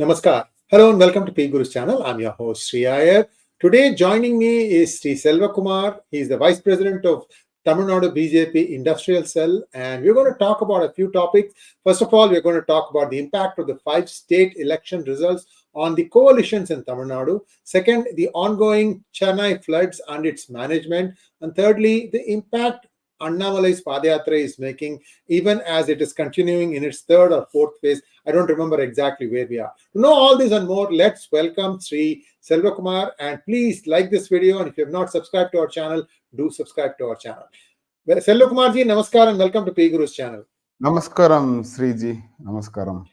Namaskar. Hello and welcome to 𝗖𝗚𝘁𝙗's channel. I'm your host Sree Iyer. Today joining me is Sree Selva Kumar. He's the Vice President of Tamil Nadu BJP Industrial Cell, and we're going to talk about a few topics. First of all, we're going to talk about the impact of the 5 state election results on the coalitions in Tamil Nadu. Second, the ongoing Chennai floods and its management. And thirdly, the impact Annamalai Padayatra is making, even as it is continuing in its third or fourth phase. I don't remember exactly where we are. To know all this and more, let's welcome Sree Selva Kumar. And please like this video. And if you have not subscribed to our channel, do subscribe to our channel. Well, Selva Kumar ji, namaskar and welcome to 𝗖𝗚𝘁𝙗's channel. Namaskaram, Sree ji. Namaskaram.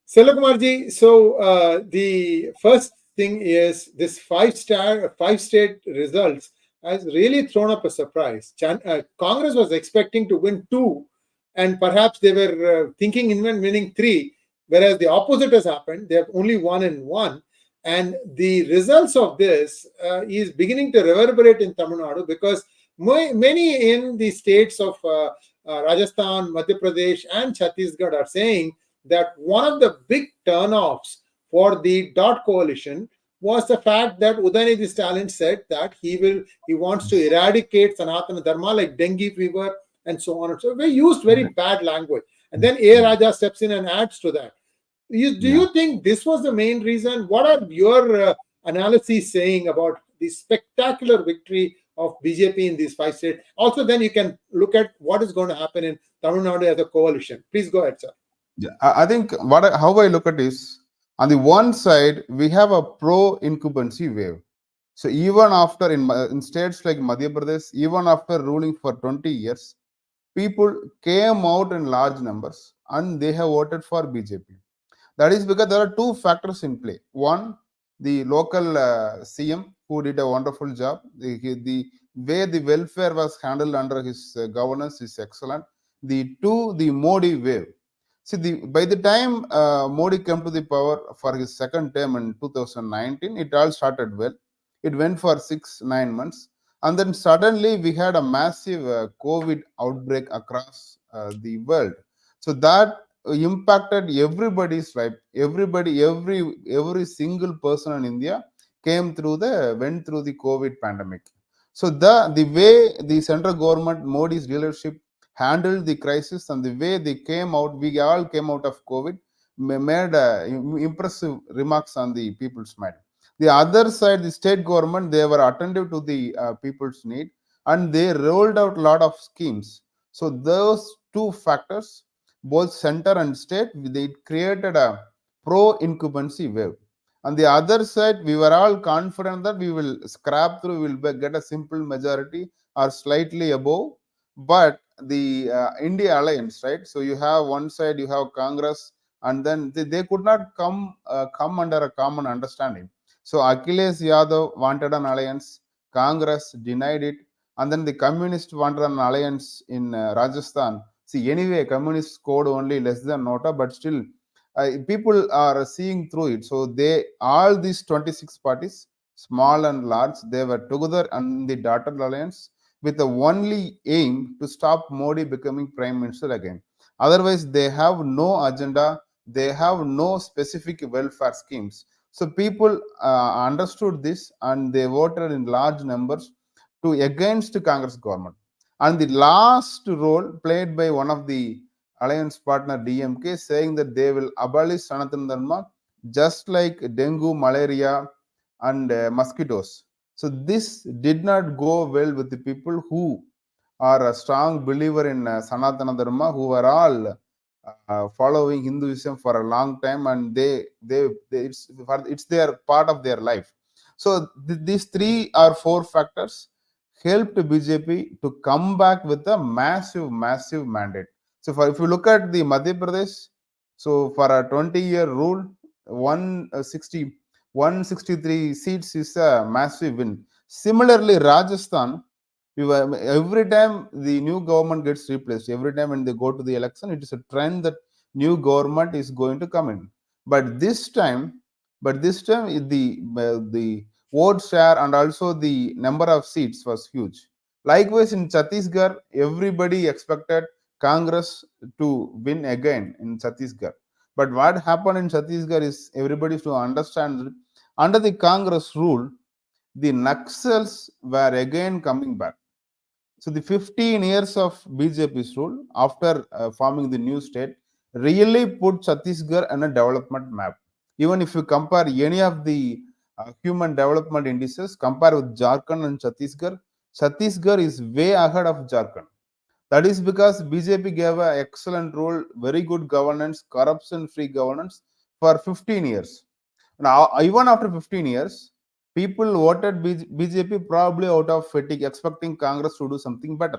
Selva Kumar ji, so the first thing is this 5 state results has really thrown up a surprise. Congress was expecting to win 2, and perhaps they were thinking in winning 3, whereas the opposite has happened. They have only won in 1. And the results of this is beginning to reverberate in Tamil Nadu, because many in the states of Rajasthan, Madhya Pradesh, and Chhattisgarh are saying that one of the big turnoffs for the DOT coalition was the fact that Udayanithi Stalin said that he wants to eradicate Sanatana Dharma like dengue fever and so on and so on. We used very bad language. And then A. Raja steps in and adds to that. Do you think this was the main reason? What are your analyses saying about the spectacular victory of BJP in these 5 states? Also, then you can look at what is going to happen in Tamil Nadu as a coalition. Please go ahead, sir. Yeah, I think how I look at is, on the one side, we have a pro-incumbency wave. So even after in states like Madhya Pradesh, even after ruling for 20 years, people came out in large numbers and they have voted for BJP. That is because there are 2 factors in play. One, the local CM who did a wonderful job. The way the welfare was handled under his governance is excellent. The 2, the Modi wave. See, by the time Modi came to the power for his second term in 2019, it all started well. It went for 6-9 months. And then suddenly we had a massive COVID outbreak across the world. So that impacted everybody's life. Every single person in India went through the COVID pandemic. So the way the central government, Modi's leadership, handled the crisis and the way they came out, we all came out of COVID, made impressive remarks on the people's mind. The other side, the state government, they were attentive to the people's need, and they rolled out a lot of schemes. So those 2 factors, both center and state, they created a pro-incumbency wave. On the other side, we were all confident that we will scrap through, we will get a simple majority or slightly above. But the India alliance, right? So you have one side, you have Congress, and then they could not come under a common understanding. So Akhilesh Yadav wanted an alliance, Congress denied it, and then the communists wanted an alliance in Rajasthan. See, anyway, communists scored only less than Nota, but still people are seeing through it. So all these 26 parties, small and large, they were together in the dotted alliance with the only aim to stop Modi becoming prime minister again. Otherwise, they have no agenda, they have no specific welfare schemes. So people understood this and they voted in large numbers against the Congress government. And the last role played by one of the alliance partner ADMK, saying that they will abolish Sanatana Dharma just like dengue, malaria, and mosquitoes. So this did not go well with the people who are a strong believer in Sanatana Dharma, who are all following Hinduism for a long time, and it's their part of their life. So these 3 or 4 factors helped BJP to come back with a massive mandate. So if you look at the Madhya Pradesh, so for a 20-year rule, 163 seats is a massive win. Similarly, Rajasthan, every time the new government gets replaced, every time when they go to the election, it is a trend that new government is going to come in. But this time the vote share and also the number of seats was huge. Likewise, in Chhattisgarh, everybody expected Congress to win again in Chhattisgarh. But what happened in Chhattisgarh is everybody should understand that under the Congress rule, the Naxals were again coming back. So the 15 years of BJP's rule after forming the new state really put Chhattisgarh on a development map. Even if you compare any of the human development indices, compare with Jharkhand and Chhattisgarh, Chhattisgarh is way ahead of Jharkhand. That is because BJP gave an excellent role, very good governance, corruption-free governance for 15 years. Now, even after 15 years, people voted BJP probably out of fatigue, expecting Congress to do something better.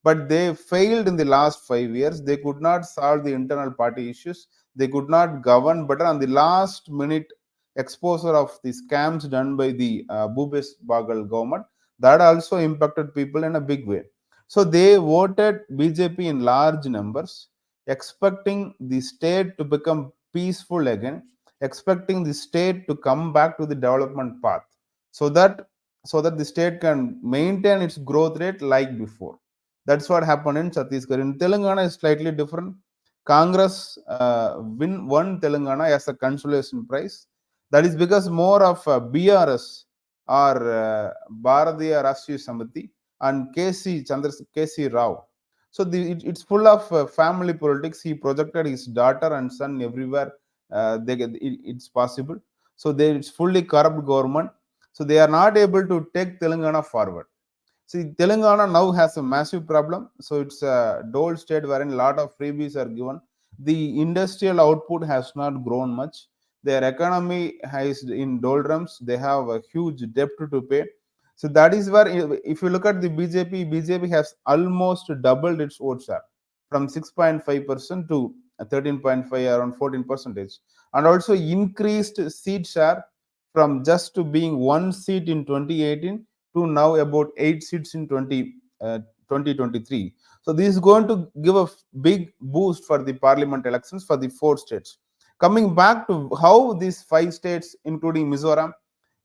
But they failed in the last 5 years. They could not solve the internal party issues. They could not govern better. On the last minute exposure of the scams done by the Bhupesh Bagal government, that also impacted people in a big way. So they voted BJP in large numbers, expecting the state to become peaceful again, expecting the state to come back to the development path, so that the state can maintain its growth rate like before. That's what happened in Chhattisgarh. In Telangana is slightly different. Congress won Telangana as a consolation prize. That is because more of BRS or Bhartiya Janata Samiti and KC Rao. So it's full of family politics. He projected his daughter and son everywhere. It's possible. So it's fully corrupt government. So they are not able to take Telangana forward. See, Telangana now has a massive problem. So it's a dole state wherein a lot of freebies are given. The industrial output has not grown much. Their economy is in doldrums. They have a huge debt to pay. So that is where, if you look at the BJP has almost doubled its vote share from 6.5% to 13.5, around 14%, and also increased seat share from just to being one seat in 2018 to now about 8 seats in 2023. So this is going to give a big boost for the parliament elections for the 4 states. Coming back to how these 5 states, including Mizoram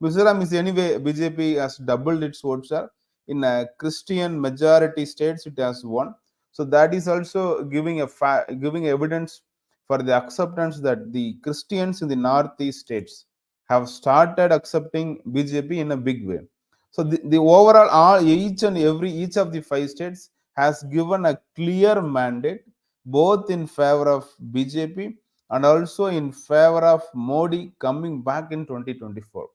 is anyway, BJP has doubled its vote share. In Christian majority states, it has won. So that is also giving evidence for the acceptance that the Christians in the northeast states have started accepting BJP in a big way. So the overall, each of the 5 states has given a clear mandate both in favor of BJP and also in favor of Modi coming back in 2024.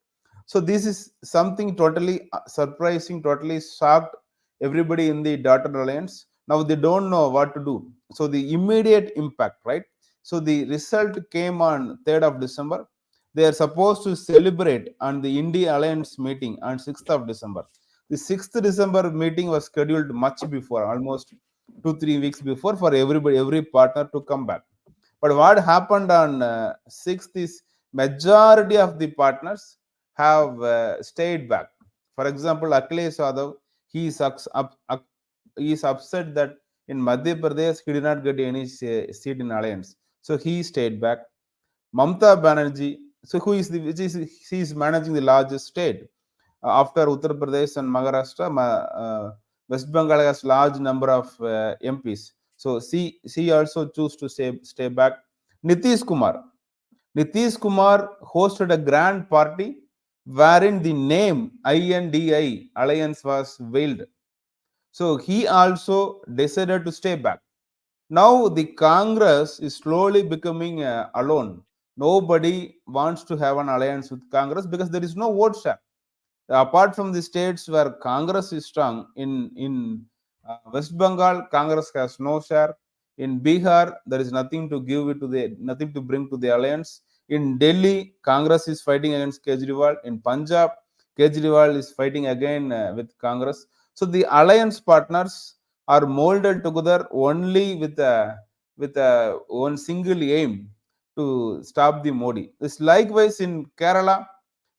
So this is something totally surprising, totally shocked everybody in the Dotted Alliance. Now they don't know what to do. So the immediate impact, right? So the result came on 3rd of December. They are supposed to celebrate on the India Alliance meeting on 6th of December. The 6th December meeting was scheduled much before, almost 2-3 weeks before, for every partner to come back. But what happened on 6th is majority of the partners have stayed back. For example, Akhilesh Yadav, he is upset that in Madhya Pradesh he did not get any seat in alliance, so he stayed back. Mamta Banerjee, so she is managing the largest state after Uttar Pradesh and Maharashtra. West Bengal has large number of MPs, so she also chose to stay back. Nitish Kumar hosted a grand party wherein the name INDI Alliance was veiled. So he also decided to stay back. Now the Congress is slowly becoming alone. Nobody wants to have an alliance with Congress because there is no vote share. Apart from the states where Congress is strong, in West Bengal, Congress has no share. In Bihar, there is nothing to bring to the alliance. In Delhi, Congress is fighting against Kejriwal. In Punjab, Kejriwal is fighting again with Congress. So the alliance partners are molded together only with one single aim, to stop the Modi. It's likewise in Kerala.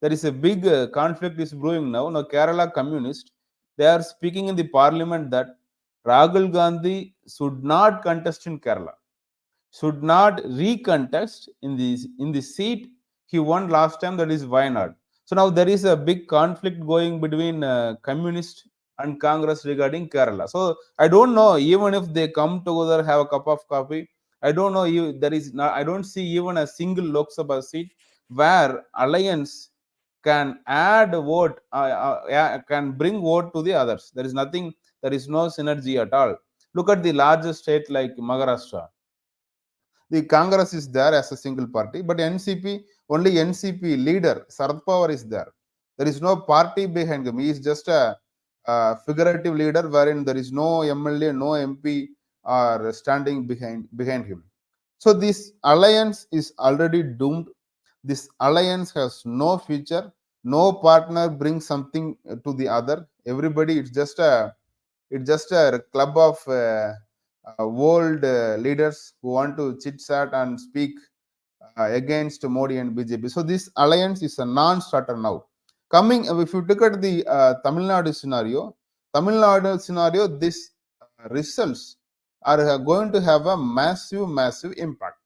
There is a big conflict is brewing now. Now Kerala communist, they are speaking in the parliament that Rahul Gandhi should not contest in Kerala, should not recontest in the seat he won last time, that is Wayanad. So now there is a big conflict going between communist and Congress regarding Kerala. So I don't know, even if they come together, have a cup of coffee, I don't know. There is not. I don't see even a single Lok Sabha seat where alliance can add vote, yeah, can bring vote to the others. There is nothing. There is no synergy at all. Look at the largest state like Maharashtra. The Congress is there as a single party, but NCP, only NCP leader Sharad Pawar is there. There is no party behind him. He is just a figurative leader wherein there is no MLA, no MP are standing behind him. So this alliance is already doomed. This alliance has no future. No partner brings something to the other. Everybody, it's just a club of world leaders who want to chit chat and speak against Modi and BJP. So this alliance is a non-starter now. Coming, if you look at the Tamil Nadu scenario, this results are going to have a massive impact.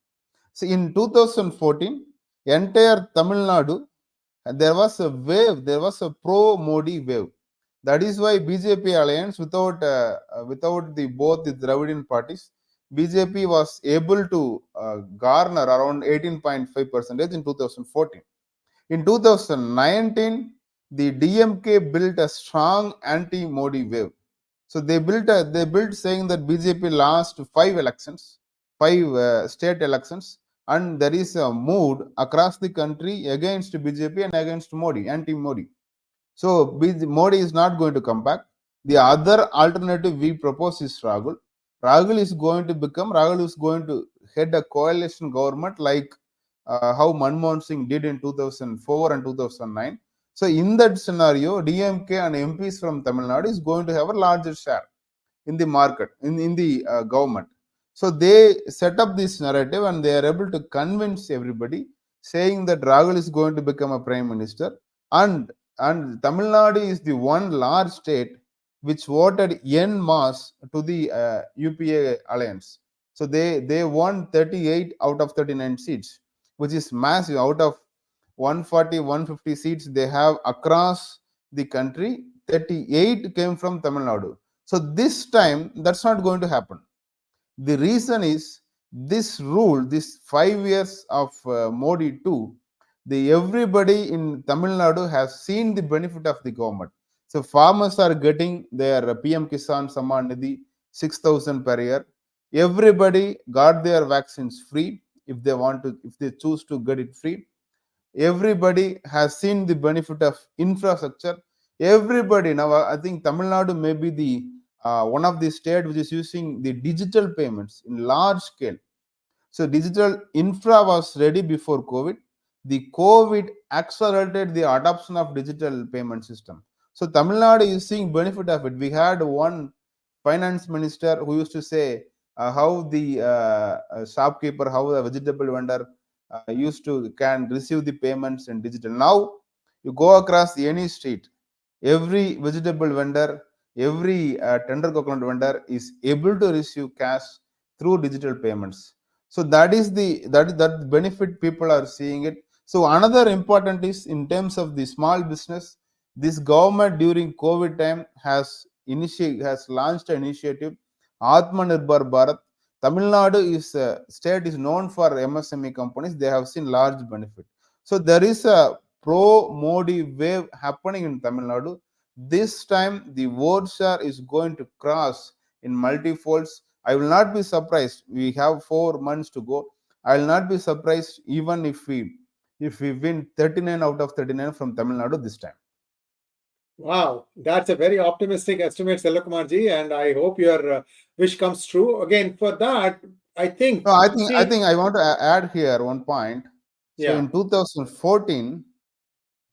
So in 2014, entire Tamil Nadu, there was a wave, there was a pro-Modi wave. That is why BJP alliance, without the both the Dravidian parties, BJP was able to garner around 18.5% in 2014. In 2019, the DMK built a strong anti-Modi wave. So they built saying that BJP lost five state elections, and there is a mood across the country against BJP and against Modi, anti-Modi. So Modi is not going to come back. The other alternative we propose is Rahul. Rahul is going to head a coalition government like how Manmohan Singh did in 2004 and 2009. So in that scenario, DMK and MPs from Tamil Nadu is going to have a larger share in the market, in the government. So they set up this narrative and they are able to convince everybody saying that Rahul is going to become a prime minister, and Tamil Nadu is the one large state which voted en masse to the UPA alliance. So they won 38 out of 39 seats, which is massive. Out of 140, 150 seats they have across the country, 38 came from Tamil Nadu. So this time that's not going to happen. The reason is this rule, this 5 years of Modi 2, everybody in Tamil Nadu has seen the benefit of the government. So farmers are getting their PM Kisan Samman Nidhi 6,000 per year. Everybody got their vaccines free if they choose to get it free. Everybody has seen the benefit of infrastructure. Everybody now, I think Tamil Nadu may be the one of the state which is using the digital payments in large scale. So digital infra was ready before COVID. The COVID accelerated the adoption of digital payment system. So Tamil Nadu is seeing benefit of it. We had one finance minister who used to say how the shopkeeper, how the vegetable vendor can receive the payments in digital. Now you go across any street, every vegetable vendor, every tender coconut vendor is able to receive cash through digital payments. So that is that benefit people are seeing it. So another important is in terms of the small business, this government during COVID time has launched an initiative, Atmanirbhar Bharat. Tamil Nadu state is known for MSME companies. They have seen large benefit. So there is a pro-Modi wave happening in Tamil Nadu. This time the vote share is going to cross in multifolds. I will not be surprised. We have 4 months to go. I will not be surprised even if we win 39 out of 39 from Tamil Nadu this time. Wow, that's a very optimistic estimate, Selva Kumar ji, and I hope your wish comes true. Again, for that, I think. No, I think I want to add here one point. So Yeah. in 2014,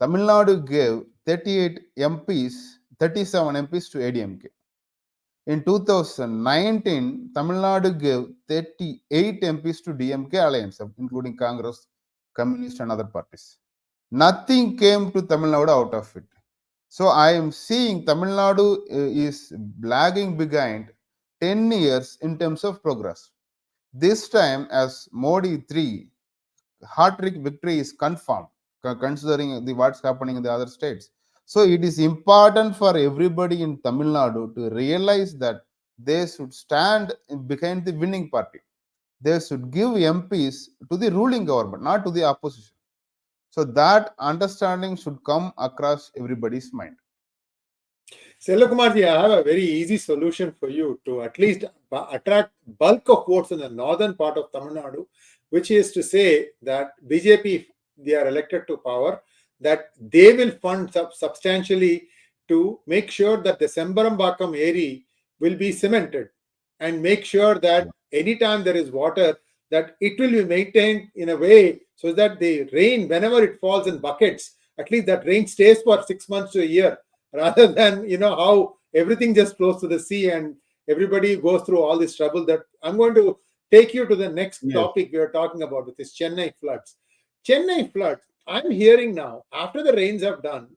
Tamil Nadu gave 37 MPs to ADMK. In 2019, Tamil Nadu gave 38 MPs to DMK alliance, including Congress, Communist and other parties. Nothing came to Tamil Nadu out of it. So I am seeing Tamil Nadu is lagging behind 10 years in terms of progress. This time, as Modi 3, hat-trick victory is confirmed, considering what's happening in the other states. So it is important for everybody in Tamil Nadu to realize that they should stand behind the winning party. they should give MPs to the ruling government, not to the opposition. So that understanding should come across everybody's mind. Selva Kumarji, I have a very easy solution for you to at least attract bulk of votes in the northern part of Tamil Nadu, which is to say that BJP, if they are elected to power, that they will fund substantially to make sure that the Sembarambakam area will be cemented and make sure that anytime there is water, that it will be maintained in a way so that the rain, whenever it falls in buckets, at least that rain stays for 6 months to a year, rather than how everything just flows to the sea and everybody goes through all this trouble. That I'm going to take you to the next topic we are talking about, which is Chennai floods. Chennai floods, I'm hearing now, after the rains are done,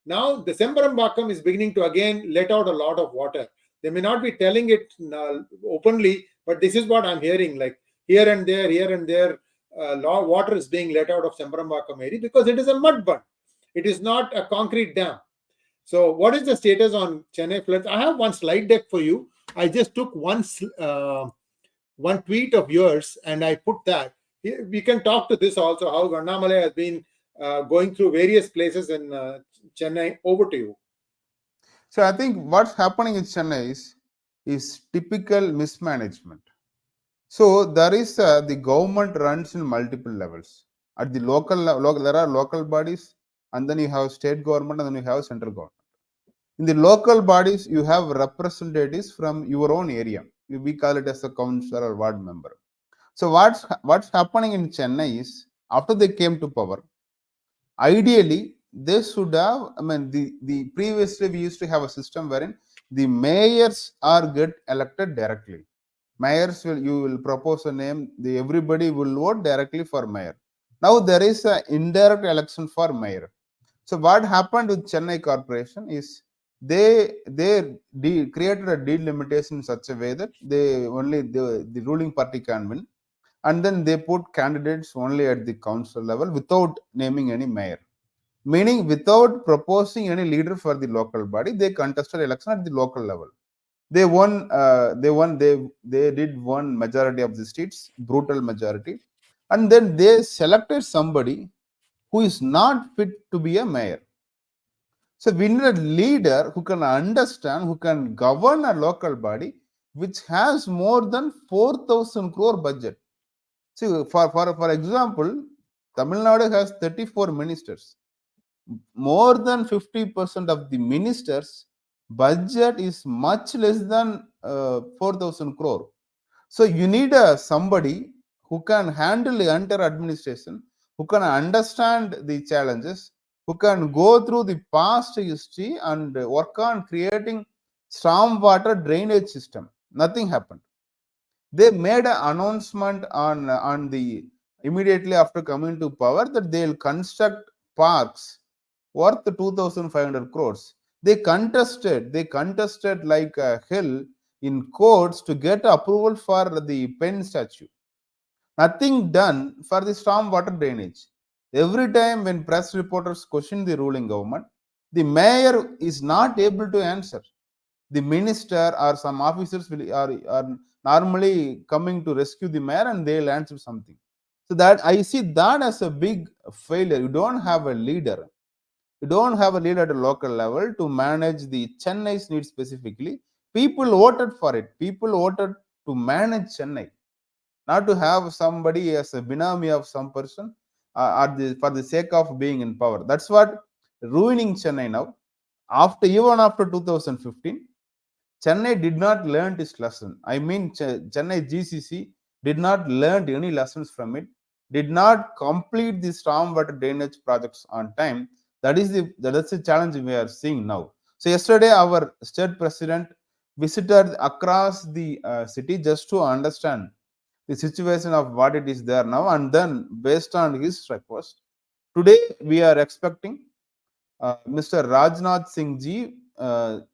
now the Sembarambakam is beginning to again let out a lot of water. They may not be telling it openly, but this is what I'm hearing, like here and there, water is being let out of Sembarambakam area because it is a mud bund. It is not a concrete dam. So what is the status on Chennai floods? I have one slide deck for you. I just took one tweet of yours and I put that. We can talk to this also, how Annamalai has been going through various places in Chennai. Over to you. So I think what's happening in Chennai is typical mismanagement. So there is the government runs in multiple levels. At the local level, there are local bodies, and then you have state government, and then you have central government. In the local bodies, you have representatives from your own area. We call it as a councillor or ward member. So what's happening in Chennai is, after they came to power, ideally they should have, the previously we used to have a system wherein the mayors get elected directly. Mayors you will propose a name, everybody will vote directly for mayor. Now there is an indirect election for mayor. So what happened with Chennai Corporation is they created a delimitation in such a way that the ruling party can win, and then they put candidates only at the council level without naming any mayor. Meaning without proposing any leader for the local body, they contested election at the local level. They won. They did one majority of the seats, brutal majority, and then they selected somebody who is not fit to be a mayor. So we need a leader who can understand, who can govern a local body which has more than 4,000 crore budget. See, for example, Tamil Nadu has 34 ministers. More than 50% of the ministers' budget is much less than 4,000 crore. So you need somebody who can handle the entire administration, who can understand the challenges, who can go through the past history and work on creating stormwater drainage system. Nothing happened. They made an announcement on the immediately after coming to power that they will construct parks worth 2,500 crores. They contested like hell in courts to get approval for the pen statue. Nothing done for the stormwater drainage. Every time when press reporters question the ruling government, the mayor is not able to answer. The minister or some officers are normally coming to rescue the mayor and they'll answer something. So that I see that as a big failure. You don't have a leader. You don't have a leader at a local level to manage the Chennai's needs specifically. People voted for it. People voted to manage Chennai, not to have somebody as a binami of some person for the sake of being in power. That's what ruining Chennai now. Even after 2015, Chennai did not learn its lesson. I mean, Chennai GCC did not learn any lessons from it, did not complete the stormwater drainage projects on time. That's the challenge we are seeing now. So yesterday, our state president visited across the city just to understand the situation of what it is there now, and then based on his request, today we are expecting Mr. Rajnath Singh ji,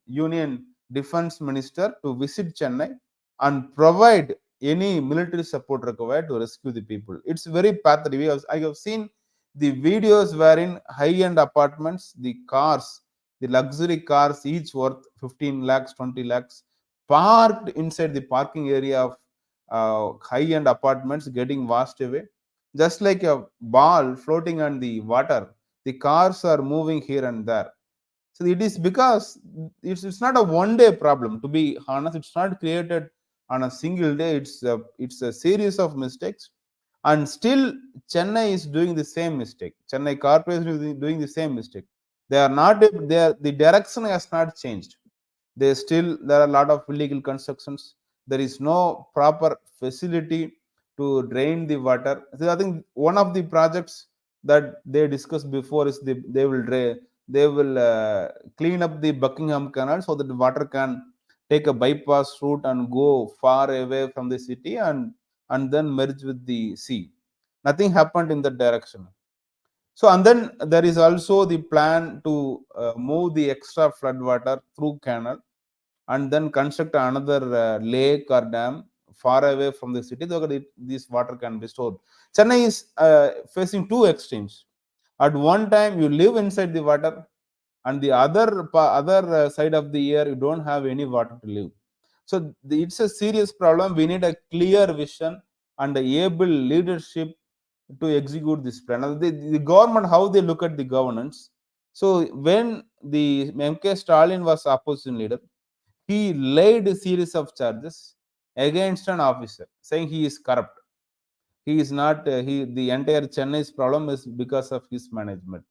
Union Defense Minister, to visit Chennai and provide any military support required to rescue the people. It's very pathetic. I have seen the videos wherein high-end apartments, the cars, the luxury cars, each worth 15 lakhs, 20 lakhs, parked inside the parking area of high-end apartments getting washed away. Just like a ball floating on the water, the cars are moving here and there. So it is because it's not a one-day problem. To be honest, it's not created on a single day. It's a series of mistakes, and still Chennai is doing the same mistake. Chennai Corporation is doing the same mistake. They are not. The direction has not changed. There are a lot of illegal constructions. There is no proper facility to drain the water. So I think one of the projects that they discussed before is they will clean up the Buckingham Canal so that the water can take a bypass route and go far away from the city and then merge with the sea. Nothing happened in that direction. So and then there is also the plan to move the extra flood water through canal and then construct another lake or dam far away from the city so that this water can be stored. Chennai is facing two extremes. At one time, you live inside the water, and the other side of the year, you don't have any water to live. So it's a serious problem. We need a clear vision and a able leadership to execute this plan. Now, the government, how they look at the governance. So when the M.K. Stalin was opposition leader, he laid a series of charges against an officer, saying he is corrupt. He is not. The entire Chennai's problem is because of his management.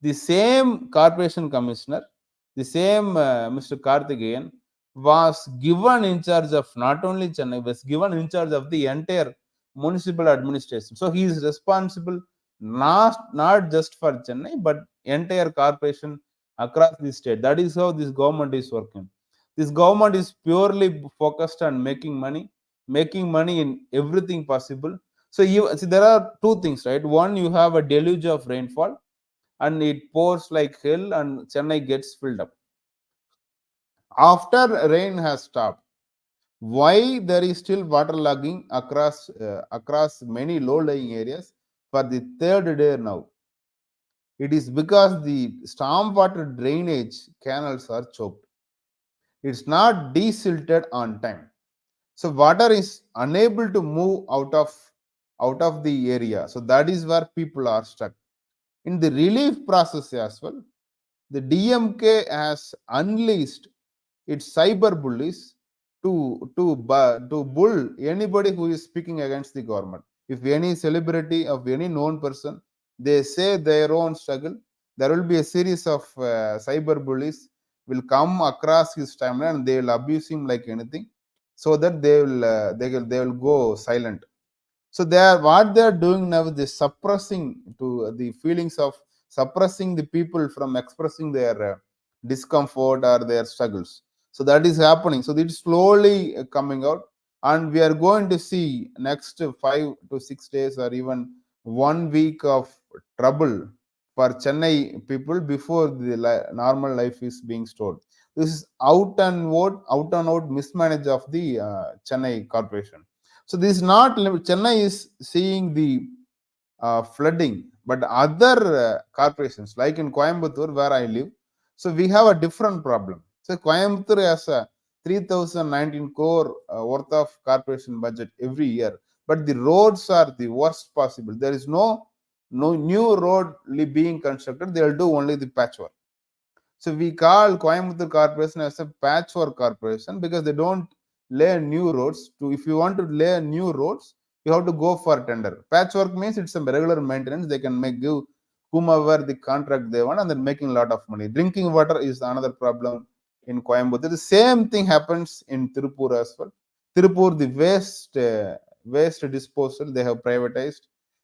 The same corporation commissioner, the same Mr. Karthikeyan, was given in charge of not only Chennai, was given in charge of the entire municipal administration. So he is responsible not just for Chennai, but entire corporation across the state. That is how this government is working. This government is purely focused on making money in everything possible. So see, there are two things, right? One, you have a deluge of rainfall and it pours like hell and Chennai gets filled up. After rain has stopped, why there is still waterlogging across many low-lying areas for the third day now? It is because the stormwater drainage canals are choked. It's not desilted on time. So water is unable to move out of the area. So that is where people are stuck. In the relief process as well, the DMK has unleashed its cyber bullies to bull anybody who is speaking against the government. If any celebrity of any known person, they say their own struggle, there will be a series of cyber bullies will come across his timeline and they will abuse him like anything, so that they will go silent. So what they are doing now is suppressing to the feelings of suppressing the people from expressing their discomfort or their struggles. So that is happening. So it's slowly coming out, and we are going to see next 5 to 6 days or even 1 week of trouble for Chennai people before the normal life is being stored. This is out and out mismanage of the Chennai corporation. So this is not Chennai is seeing the flooding, but other corporations like in Coimbatore where I live, so we have a different problem. So Coimbatore has a 3,019 crore worth of corporation budget every year, but the roads are the worst possible. There is no new road being constructed. They will do only the patchwork. So we call Coimbatore Corporation as a patchwork corporation because they don't lay new roads. If you want to lay new roads, you have to go for tender. Patchwork means it's a regular maintenance. They can give whomever the contract they want, and they're making a lot of money. Drinking water is another problem in Coimbatore. The same thing happens in Tirupur as well. Tirupur, the waste disposal they have privatized.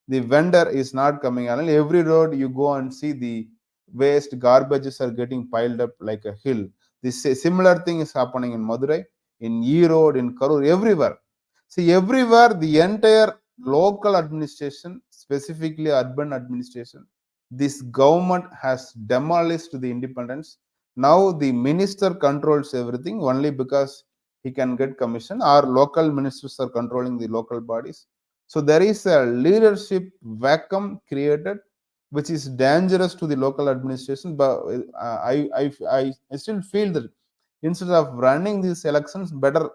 The vendor is not coming along. Every road you go and see the waste garbages are getting piled up like a hill. This similar thing is happening in Madurai, in Erode, in Karur, everywhere. See, everywhere the entire local administration, specifically urban administration, this government has demolished the independence. Now the minister controls everything only because he can get commission, or local ministers are controlling the local bodies. So there is a leadership vacuum created, which is dangerous to the local administration. But I still feel that instead of running these elections, better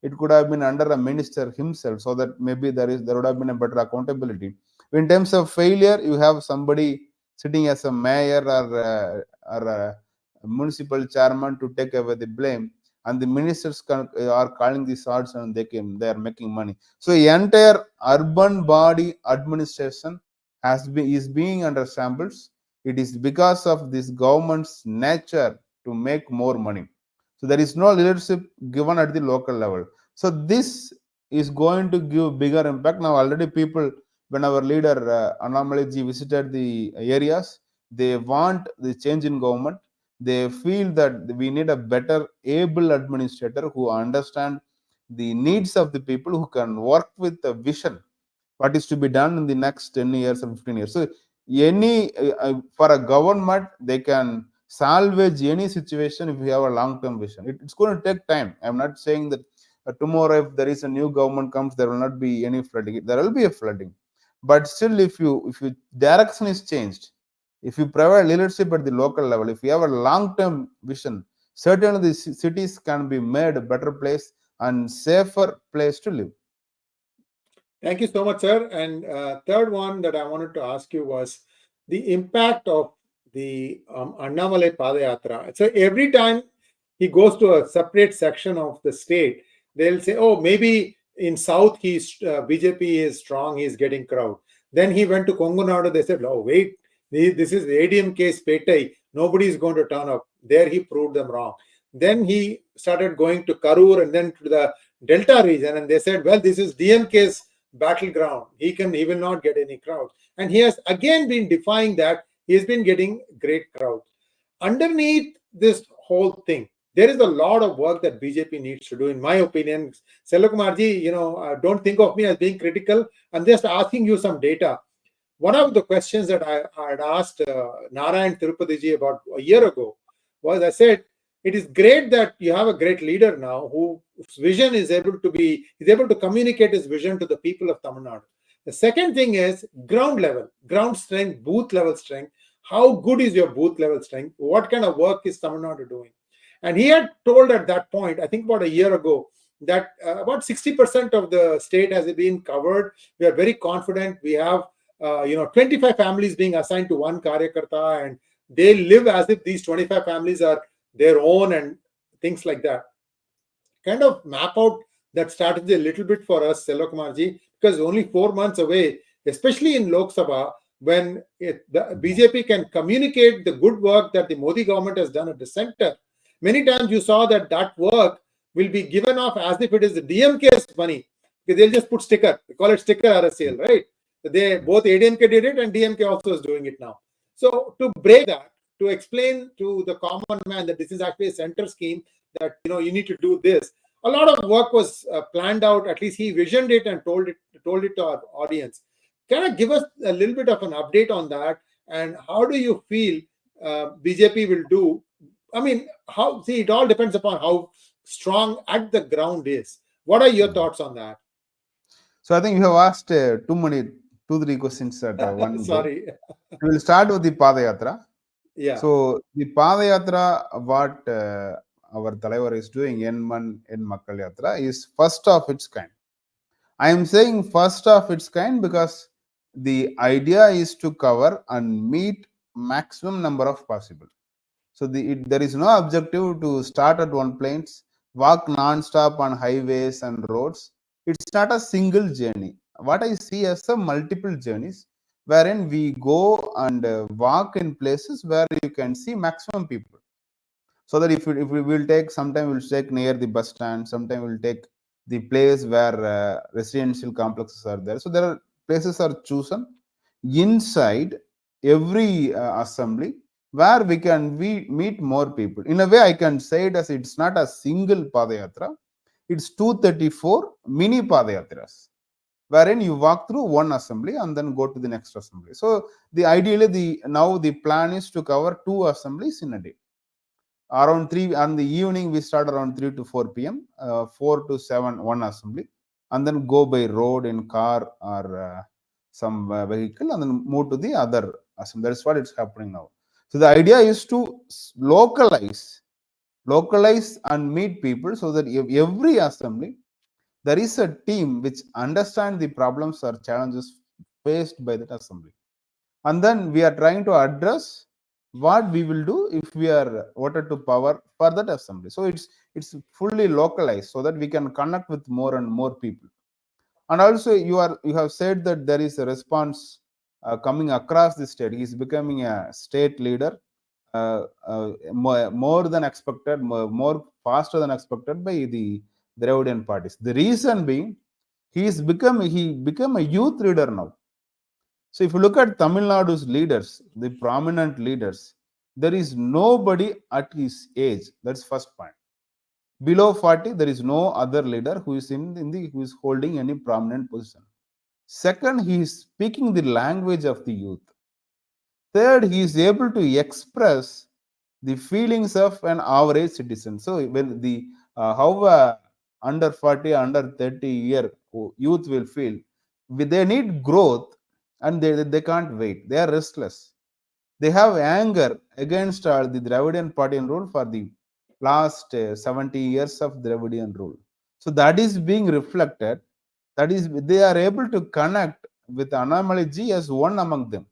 it could have been under a minister himself, so that maybe there would have been a better accountability. In terms of failure, you have somebody sitting as a mayor or a municipal chairman to take away the blame, and the ministers are calling the shots, and they are making money. So the entire urban body administration is being under shambles. It is because of this government's nature to make more money. So there is no leadership given at the local level. So this is going to give bigger impact. Now already people, when our leader Annamalai ji visited the areas, they want the change in government. They feel that we need a better able administrator who understand the needs of the people, who can work with a vision what is to be done in the next 10 years or 15 years. So for a government, they can salvage any situation if we have a long-term vision. It's going to take time. I'm not saying that tomorrow, if there is a new government comes, there will not be any flooding. There will be a flooding, but still, if you direction is changed, if you provide leadership at the local level, if you have a long-term vision, certainly the cities can be made a better place and safer place to live. Thank you so much, sir. And third one that I wanted to ask you was the impact of the Annamalai Padayatra. So every time he goes to a separate section of the state, they'll say, oh, maybe in South, BJP is strong, he's getting crowd. Then he went to Kongu Nadu, they said, oh, wait, this is ADMK's 𝗦𝗍𝗍, nobody is going to turn up. There he proved them wrong. Then he started going to Karur and then to the Delta region, and they said, well, this is DMK's battleground. He will not get any crowd. And he has again been defying that. He has been getting great crowds. Underneath this whole thing, there is a lot of work that BJP needs to do, in my opinion. Selva Kumar ji, don't think of me as being critical. I'm just asking you some data. One of the questions that I had asked Narayan Tirupati ji about a year ago was, I said, it is great that you have a great leader now whose vision is able to communicate his vision to the people of Tamil Nadu. The second thing is ground level, ground strength, booth level strength. How good is your booth level strength? What kind of work is Tamil Nadu doing? And he had told at that point, I think about a year ago, that about 60% of the state has been covered. We are very confident. We have 25 families being assigned to one Karyakarta, and they live as if these 25 families are their own and things like that. Kind of map out that strategy a little bit for us, Selva Kumar ji, because only 4 months away, especially in Lok Sabha, when the BJP can communicate the good work that the Modi government has done at the center. Many times you saw that work will be given off as if it is the DMK's money, because they'll just put sticker. They call it sticker RSL, right? Both ADMK did it and DMK also is doing it now. So to break that, to explain to the common man that this is actually a center scheme, that you need to do this. A lot of work was planned out. At least he visioned it and told it to our audience. Can you give us a little bit of an update on that? And how do you feel BJP will do? I mean, it all depends upon how strong at the ground is. What are your thoughts on that? So I think you have asked two, three questions at one. Sorry. We will start with the Padayatra. Yeah. So the Padayatra, what our Talaivar is doing, En Makkal Yatra, is first of its kind. I am saying first of its kind because the idea is to cover and meet maximum number of possible. So there is no objective to start at one place, walk non-stop on highways and roads. It's not a single journey. What I see as a multiple journeys, wherein we go and walk in places where you can see maximum people. So that if we will take, sometime we'll take near the bus stand, sometime we'll take the place where residential complexes are there. So there are places are chosen inside every assembly where we can meet more people. In a way, I can say it as it's not a single Padayatra, it's 234 mini Padayatras, wherein you walk through one assembly and then go to the next assembly. So now the plan is to cover 2 assemblies in a day. Around 3 on the evening, we start around 3 to 4 p.m., 4 to 7, one assembly, and then go by road in car or some vehicle, and then move to the other assembly. That's what it's happening now. So the idea is to localize and meet people, so that every assembly there is a team which understands the problems or challenges faced by that assembly. And then we are trying to address what we will do if we are voted to power for that assembly. So it's fully localized so that we can connect with more and more people. And also you have said that there is a response coming across the state. He is becoming a state leader more than expected, more faster than expected by the Dravidian parties. The reason being, he became a youth leader now. So if you look at Tamil Nadu's leaders, the prominent leaders, there is nobody at his age. That's first point. Below 40, there is no other leader who is who is holding any prominent position. Second, he is speaking the language of the youth. Third, he is able to express the feelings of an average citizen. So when the how under 40, under 30-year youth will feel, they need growth and they can't wait. They are restless. They have anger against the Dravidian party rule for the last 70 years of Dravidian rule. So that is being reflected. That is, they are able to connect with Annamalai ji as one among them.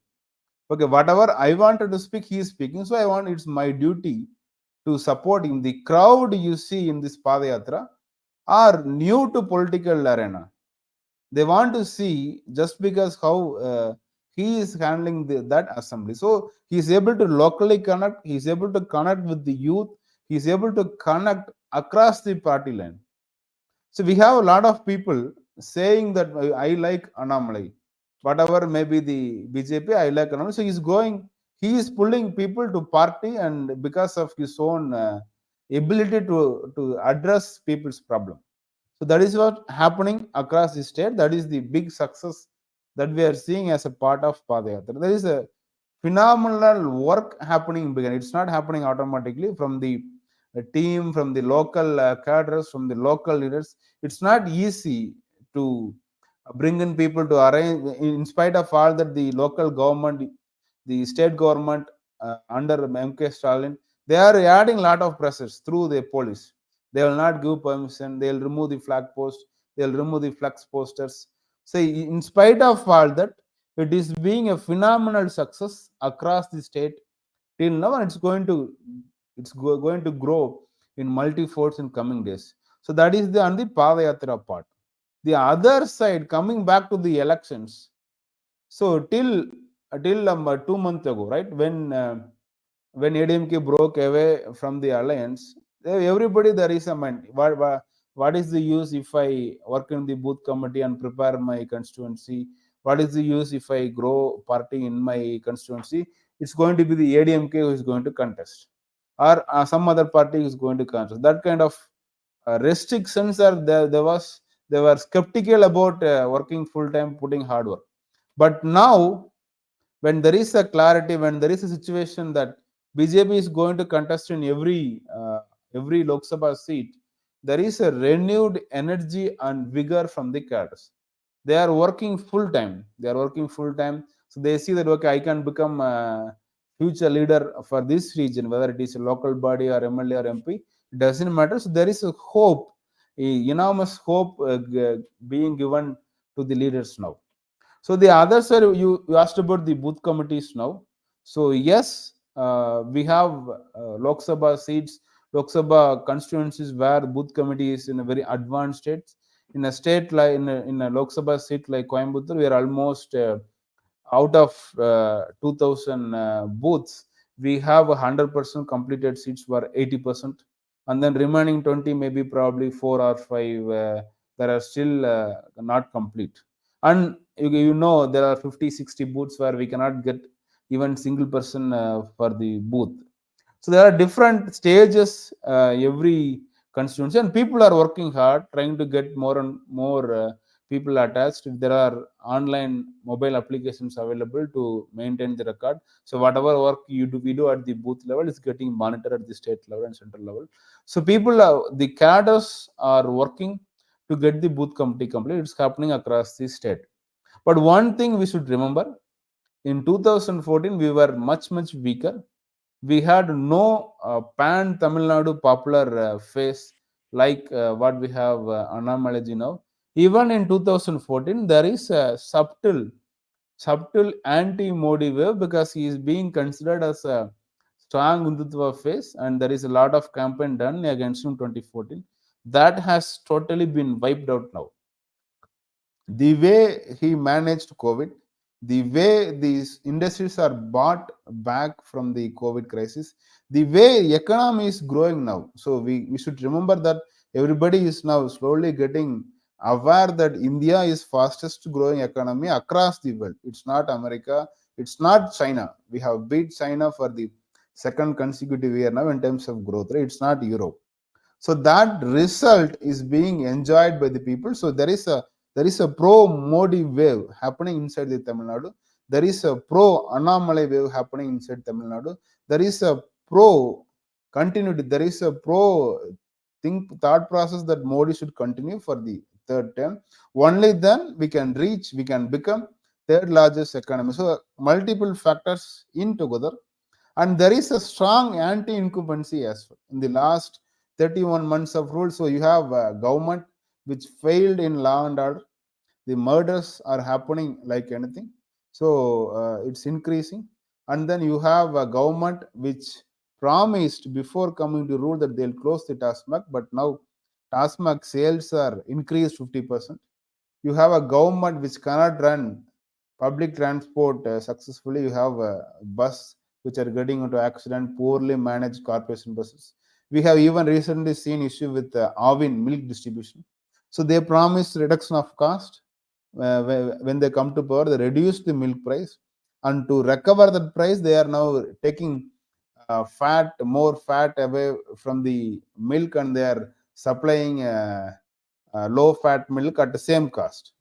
Okay, whatever I wanted to speak, he is speaking. So it's my duty to support him. The crowd you see in this Padayatra are new to political arena. They want to see just because how he is handling that assembly. So he is able to locally connect. He is able to connect with the youth. He is able to connect across the party line. So we have a lot of people saying that I like Annamalai. Whatever may be the BJP, I like Annamalai. So he is pulling people to party, and because of his own ability to address people's problem. So that is what happening across the state. That is the big success that we are seeing as a part of Padayatra. There is a phenomenal work happening. It's not happening automatically from the team, from the local cadres, from the local leaders. It's not easy to bring in people to arrange. In spite of all that, the local government, the state government under MK Stalin, they are adding a lot of pressures through the police. They will not give permission. They will remove the flag post. They will remove the flex posters. So in spite of all that, it is being a phenomenal success across the state till now, and it's going to grow in multi-folds in coming days. So that is on the Padayatra part. The other side, coming back to the elections. So till 2 months ago, right, when ADMK broke away from the alliance, everybody there is a mind. What is the use if I work in the booth committee and prepare my constituency? What is the use if I grow party in my constituency? It's going to be the ADMK who is going to contest, or some other party is going to contest. That kind of restrictions are there. They were skeptical about working full time, putting hard work. But now, when there is a clarity, when there is a situation that BJP is going to contest in every Lok Sabha seat, there is a renewed energy and vigor from the cadres. They are working full time. So they see that, okay, I can become a future leader for this region, whether it is a local body or MLA or MP, it doesn't matter. So there is a hope, enormous hope being given to the leaders now. So the other side, you asked about the booth committees now. So yes, we have Lok Sabha seats, Lok Sabha constituencies where booth committee is in a very advanced state. In a state like in a Lok Sabha seat like Coimbatore, we are almost out of 2,000 booths. We have 100% completed seats for 80%, and then remaining 20, maybe probably 4 or 5 that are still not complete. And you know there are 50-60 booths where we cannot get even single person for the booth. So there are different stages every constituency, and people are working hard trying to get more and more people attached. There are online mobile applications available to maintain the record. So whatever work we do at the booth level is getting monitored at the state level and central level. So the cadres are working to get the booth committee complete. It's happening across the state. But one thing we should remember, in 2014, we were much weaker. We had no pan Tamil Nadu popular face like what we have Annamalai now. Even in 2014, there is a subtle anti-Modi wave because he is being considered as a strong Hindutva face, and there is a lot of campaign done against him 2014. That has totally been wiped out now. The way he managed COVID, the way these industries are bought back from the COVID crisis, the way economy is growing now. So we should remember that everybody is now slowly getting aware that India is fastest growing economy across the world. It's not America, it's not China. We have beat China for the second consecutive year now in terms of growth rate. It's not Europe. So that result is being enjoyed by the people. So there is a pro Modi wave happening inside the Tamil Nadu. There is a pro Annamalai wave happening inside Tamil Nadu. There is a pro continuity. There is a pro thought process that Modi should continue for the third term. Only then we can become third largest economy. So multiple factors in together, and there is a strong anti-incumbency as well in the last 31 months of rule. So you have a government which failed in law and order. The murders are happening like anything. So it's increasing. And then you have a government which promised before coming to rule that they'll close the 𝗏𝗏𝗏, but now 𝗏𝗏𝗏 sales are increased 50%. You have a government which cannot run public transport successfully. You have a bus which are getting into accident, poorly managed corporation buses. We have even recently seen issue with Avin milk distribution. So they promised reduction of cost. When they come to power, they reduce the milk price, and to recover that price, they are now taking more fat away from the milk, and they are supplying low fat milk at the same cost.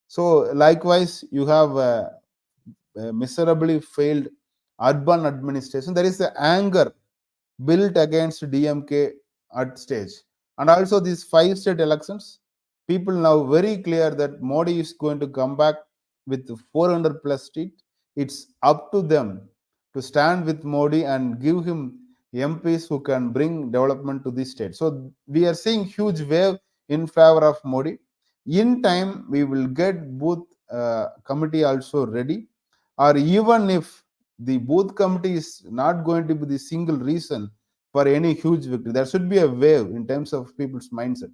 So likewise, you have miserably failed urban administration. There is the anger built against DMK at stage. And also these 5 state elections, people now very clear that Modi is going to come back with 400 plus seats. It's up to them to stand with Modi and give him MPs who can bring development to the state. So we are seeing huge wave in favor of Modi. In time, we will get booth committee also ready, or even if the booth committee is not going to be the single reason for any huge victory, there should be a wave in terms of people's mindset.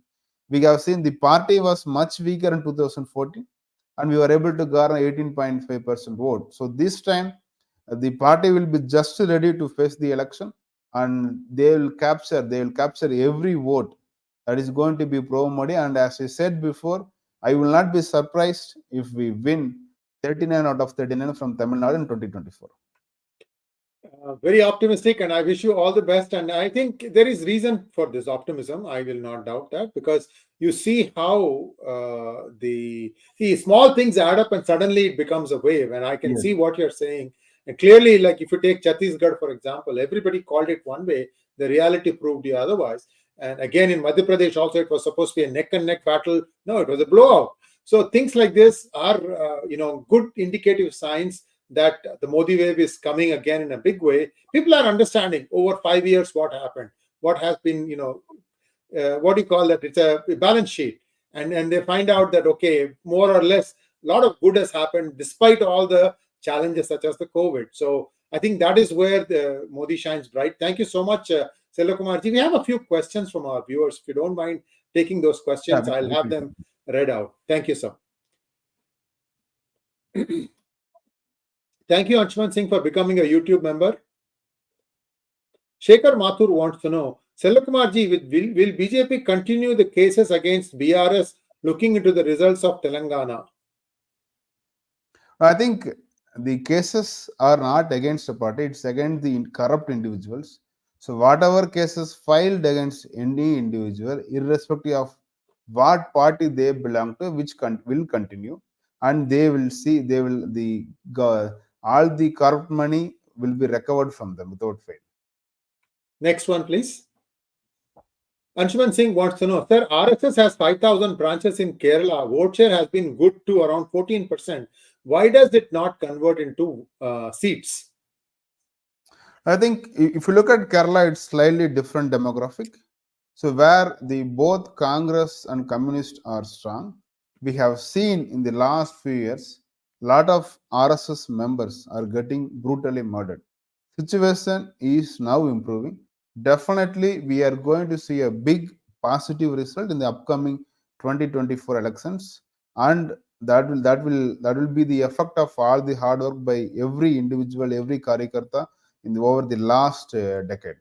We have seen the party was much weaker in 2014, and we were able to garner 18.5% vote. So this time, the party will be just ready to face the election, and they will capture every vote that is going to be pro Modi. And as I said before, I will not be surprised if we win 39 out of 39 from Tamil Nadu in 2024. Very optimistic, and I wish you all the best. And I think there is reason for this optimism. I will not doubt that, because you see how the small things add up and suddenly it becomes a wave. And I can see what you're saying. And clearly, like if you take Chhattisgarh, for example, everybody called it one way. The reality proved the otherwise. And again, in Madhya Pradesh also, it was supposed to be a neck-and-neck battle. No, it was a blowout. So things like this are, good indicative signs that the Modi wave is coming again in a big way. People are understanding over 5 years what happened, what has been, what do you call that? It's a balance sheet. And they find out that, okay, more or less, a lot of good has happened despite all the challenges such as the COVID. So I think that is where the Modi shines bright. Thank you so much, Selva Kumar ji. We have a few questions from our viewers. If you don't mind taking those questions, I'll have them read out. Thank you, sir. Thank you, Anshuman Singh, for becoming a YouTube member. Shekhar Mathur wants to know, Selva Kumar ji, will BJP continue the cases against BRS looking into the results of Telangana? I think the cases are not against the party, it's against the corrupt individuals. So whatever cases filed against any individual, irrespective of what party they belong to, which will continue, and they will see, all the corrupt money will be recovered from them without fail. Next one, please. Anshuman Singh wants to know, sir, RSS has 5,000 branches in Kerala. Vote share has been good to around 14%. Why does it not convert into seats? I think if you look at Kerala, it's slightly different demographic. So where the both Congress and Communist are strong, we have seen in the last few years, lot of RSS members are getting brutally murdered. Situation is now improving. Definitely, we are going to see a big positive result in the upcoming 2024 elections, and that will be the effect of all the hard work by every individual, every karyakarta over the last decade.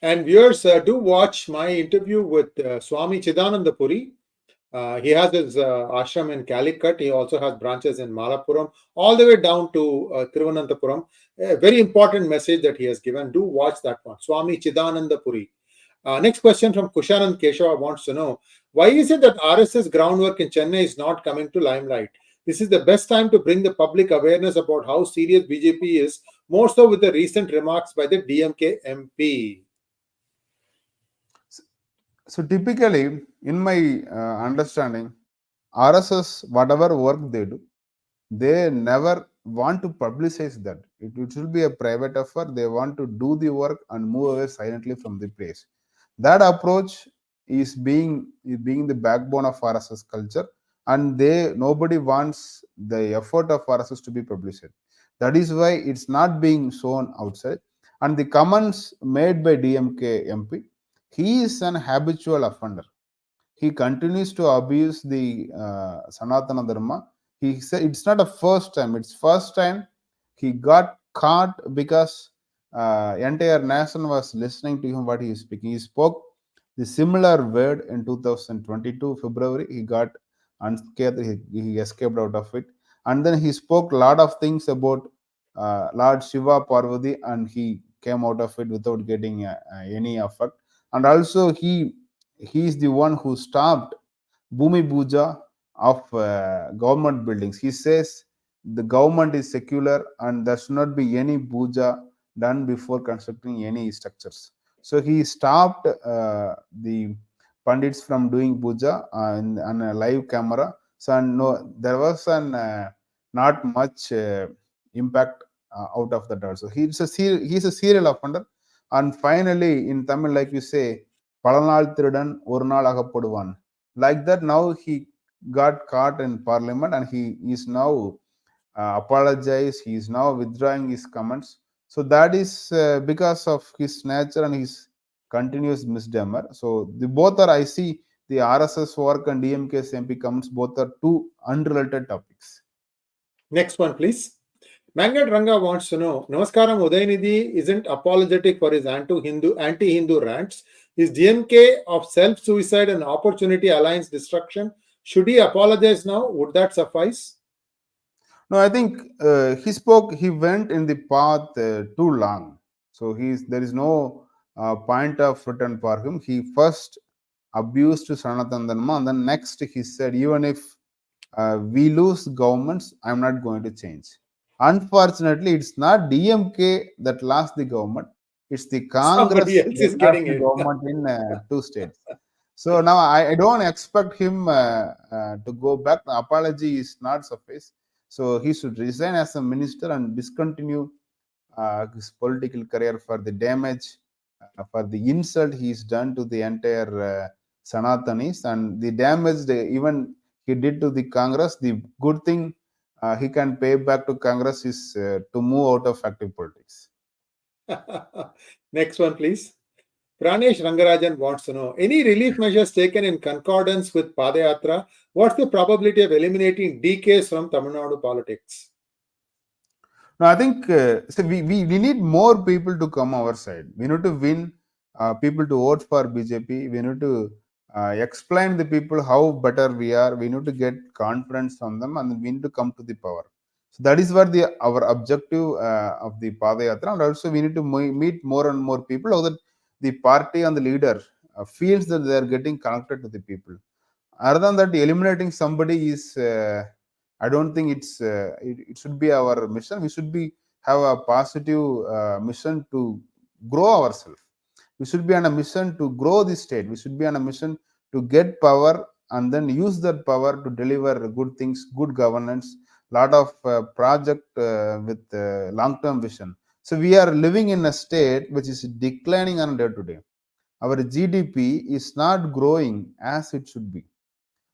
And viewers, do watch my interview with Swami Chidananda Puri. He has his ashram in Calicut. He also has branches in Malappuram, all the way down to Thiruvananthapuram. A very important message that he has given. Do watch that one. Swami Chidananda Puri. Next question from Kushanand Keshava wants to know, why is it that RSS groundwork in Chennai is not coming to limelight? This is the best time to bring the public awareness about how serious BJP is, more so with the recent remarks by the DMK MP. So typically, in my understanding, RSS, whatever work they do, they never want to publicize that. It should be a private affair. They want to do the work and move away silently from the place. That approach is being the backbone of RSS culture, and nobody wants the effort of RSS to be published. That is why it's not being shown outside. And the comments made by DMK MP, he is an habitual offender. He continues to abuse the Sanatana Dharma. He said it's not a first time. It's first time he got caught because entire nation was listening to him what he is speaking. He spoke the similar word in 2022 February. He got unscathed. He escaped out of it, and then he spoke a lot of things about Lord Shiva Parvati, and he came out of it without getting any effect. And also he is the one who stopped Bhumi Puja of government buildings. He says the government is secular and there should not be any puja done before constructing any structures. So he stopped the pandits from doing puja on a live camera. So no, there was not much impact out of that also. He's a serial offender. And finally, in Tamil, like you say, பலநாள் திருடன் ஒரு நாள் அகப்படுவான். Like that, now he got caught in parliament and he is now apologized. He is now withdrawing his comments. So that is because of his nature and his continuous misdemeanor. So the both are, I see the RSS work and DMK's MP comments, both are two unrelated topics. Next one, please. Magnet Ranga wants to know, Namaskaram, Udaynidhi isn't apologetic for his anti-Hindu rants. Is DMK of self-suicide and opportunity alliance destruction? Should he apologize now? Would that suffice? No, I think he went in the path too long. So there is no point of return for him. He first abused Sanatana Dharma, and then next he said, even if we lose governments, I'm not going to change. Unfortunately, it's not DMK that lost the government. It's the Congress that lost the government in 2 states. So now I don't expect him to go back. The apology is not suffice. So he should resign as a minister and discontinue his political career for the damage, for the insult he's done to the entire Sanatanis, and the damage even he did to the Congress. The good thing he can pay back to Congress is to move out of active politics. Next one, please. Pranesh Rangarajan wants to know, any relief measures taken in concordance with Padyatra? What's the probability of eliminating DKs from Tamil Nadu politics? No, I think we need more people to come our side. We need to win people to vote for BJP. We need to explain the people how better we are. We need to get confidence from them, and we need to come to the power. So that is what our objective of the Padayatra, and also we need to meet more and more people so that the party and the leader feels that they are getting connected to the people. Other than that, eliminating somebody is I don't think it should be our mission. We should have a positive mission to grow ourselves. We should be on a mission to grow the state. We should be on a mission to get power and then use that power to deliver good things, good governance, lot of project with long-term vision. So we are living in a state which is declining on day to day. our GDP is not growing as it should be.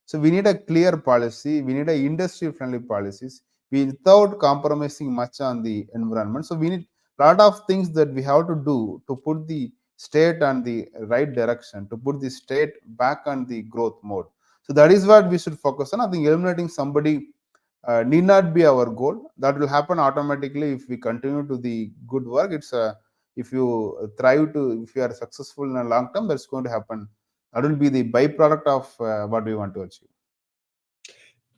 So we need a clear policy. We need a industry-friendly policies without compromising much on the environment. So we need a lot of things that we have to do to put the state on the right direction, to put the state back on the growth mode. So that is what we should focus on. I think eliminating somebody need not be our goal. That will happen automatically if we continue to the good work. It's if you if you are successful in a long term, that's going to happen. That will be the byproduct of what we want to achieve.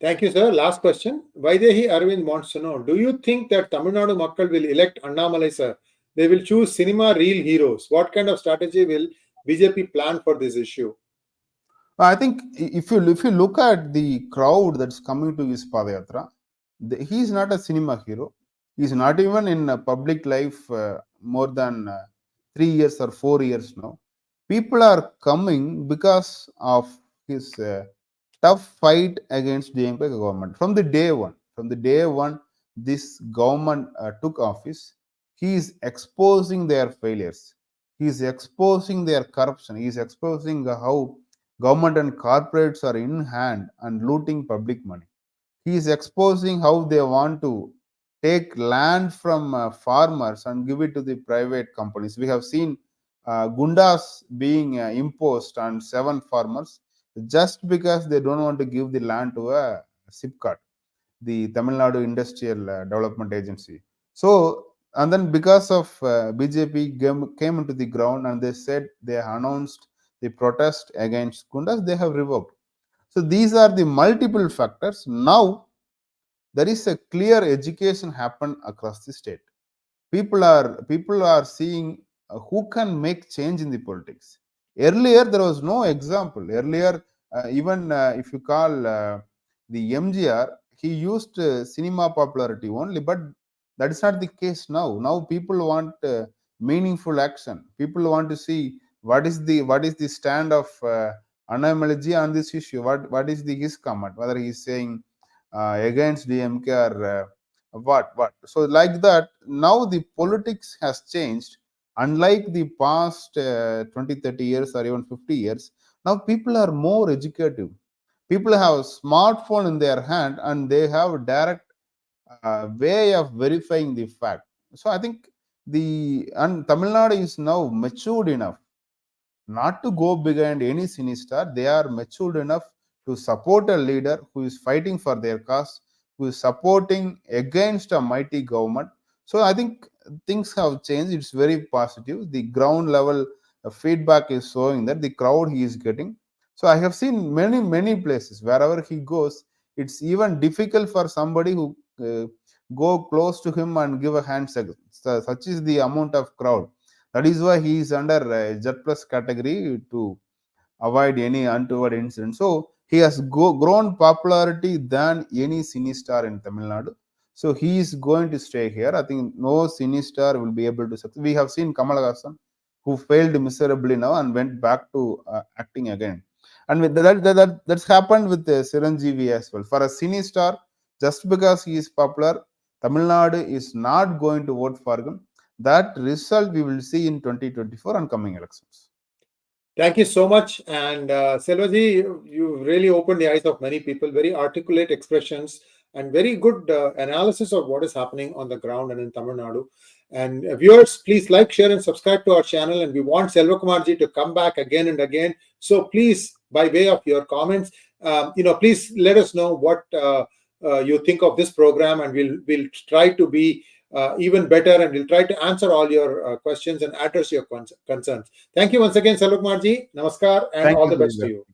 Thank you, sir. Last question. Vaidehi Arvind wants to know, do you think that Tamil Nadu Makkal will elect Annamalai, sir? They will choose cinema real heroes. What kind of strategy will BJP plan for this issue? I think if you look at the crowd that's coming to his Padyatra, he is not a cinema hero. He is not even in public life more than 3 years or 4 years now. People are coming because of his tough fight against the ADMK government. From the day one, this government took office, he is exposing their failures. He is exposing their corruption. He is exposing how government and corporates are in hand and looting public money. He is exposing how they want to take land from farmers and give it to the private companies. We have seen gundas being imposed on 7 farmers just because they don't want to give the land to a SIPCAT, the Tamil Nadu Industrial Development Agency. So, and then because of BJP came into the ground and they said, they announced the protest against gundas, they have revoked. So these are the multiple factors. Now there is a clear education happen across the state. People are seeing who can make change in the politics. Earlier there was no example. Earlier even if you call the MGR, he used cinema popularity only, but that is not the case now. Now people want meaningful action. People want to see what is the stand of Annamalai on this issue. What is his comment? Whether he is saying against DMK or what. So like that, now the politics has changed. Unlike the past 20, 30 years or even 50 years, now people are more educative. People have a smartphone in their hand and they have a direct way of verifying the fact. So I think Tamil Nadu is now matured enough not to go behind any sinister. They are matured enough to support a leader who is fighting for their cause, who is supporting against a mighty government. So I think things have changed. It's very positive. The ground level feedback is showing that the crowd he is getting. So I have seen many places wherever he goes, it's even difficult for somebody who go close to him and give a handshake. Such is the amount of crowd. That is why he is under Z+ category to avoid any untoward incident. So he has grown popularity than any cine star in Tamil Nadu. So he is going to stay here. I think no cine star will be able to succeed. We have seen Kamal Haasan, who failed miserably now and went back to acting again. And that's happened with Chiranjeevi as well. For a cine star, just because he is popular, Tamil Nadu is not going to vote for him. That result we will see in 2024 and coming elections. Thank you so much. And Selvaji, you really opened the eyes of many people, very articulate expressions and very good analysis of what is happening on the ground and in Tamil Nadu. And viewers, please like, share and subscribe to our channel. And we want Selva Kumar ji to come back again and again. So please, by way of your comments, please let us know what you think of this program, and we'll try to be even better, and we'll try to answer all your questions and address your concerns. Thank you once again, Selva Kumar ji. Namaskar, and all the best to you.